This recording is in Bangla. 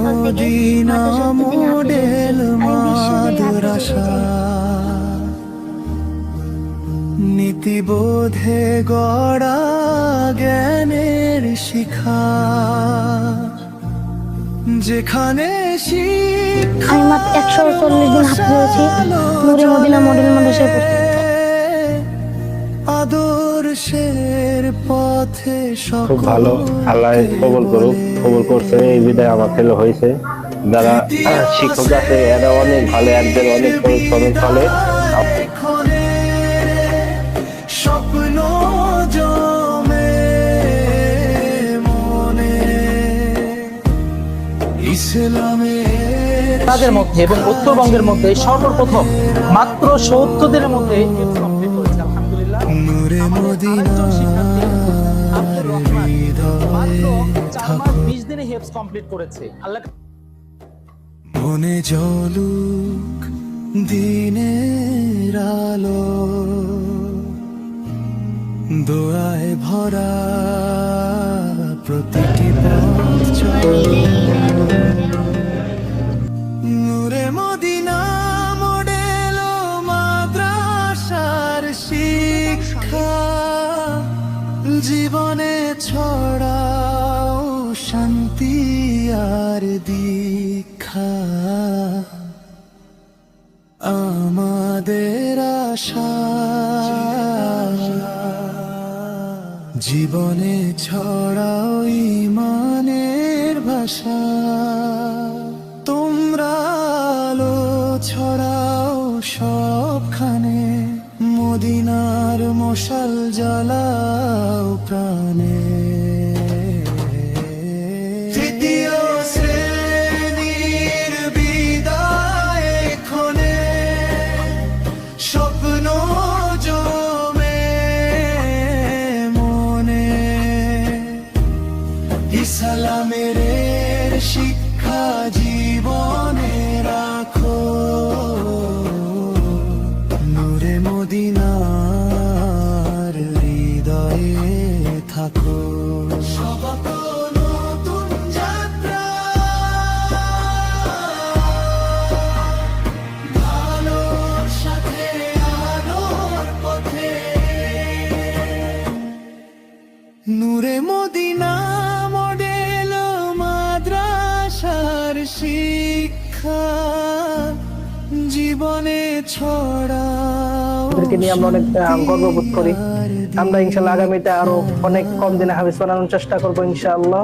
সকাল থেকে মাদ্রাসার প্রতিদিন হাফেজ হচ্ছি। আমি বিশ্বজয়ী হাফেজ হতে চাই। নীতিবোধে গড়া জ্ঞানের শিখা, যেখানে আমি মাত্র 140 দিন হাফেজ হয়েছি। নূরে মদিনা মডেল মাদ্রাসায় পড়ি। আদর্শের পথে খুব ভালো, আল্লাহ কবুল করুক। কবুল করছে, এই বিদায় আমার ছেলে হয়েছে। যারা শিক্ষক আছে এরা অনেক ভালো, একদের অনেক পরিশ্রমের ফলে স্বপ্ন জমে মনে ইসলামের তাদের মধ্যে এবং উত্তরবঙ্গের মধ্যে সর্বপ্রথম মাত্র 70 দিনের মধ্যে কমপ্লিট করেছে। আলহামদুলিল্লাহ। নূরে মদিনার হৃদয়ে 4 মাস 20 দিনে হেফজ কমপ্লিট করেছে। আল্লাহ মনে জলুক দিনের আলো, দোয়ায় ভরা প্রতিটি পথ চলো। নূরে মদিনা মডেল মাদ্রাসার শিক্ষা, জীবনে ছড়াও শান্তি আর দীক্ষা। আমাদের আশা জীবনে ছড়াও ইমানের ভাষা। তোমরা আলো ছড়াও সবখানে, মদিনার মশাল জ্বালাও প্রাণে। তৃতীয় শ্রেণীর বিদায় ক্ষণে স্বপ্ন জমে মনে, ইসলামের শিক্ষা জীবনে রাখো। নূরে মদিনার হৃদয়ে থাকো। নতুন যাত্রা ভালোর সাথে আলোর পথে, নূরে মদিনা মডেল মাদ্রাসার শিক্ষা, জীবনে ছড়াও। ওদেরকে নিয়ে আমরা অনেক গর্ববোধ করি। আমরা ইনশাআল্লাহ আগামীতে আরো অনেক কম দিনে হাফেজ বানানোর চেষ্টা করবো ইনশাআল্লাহ।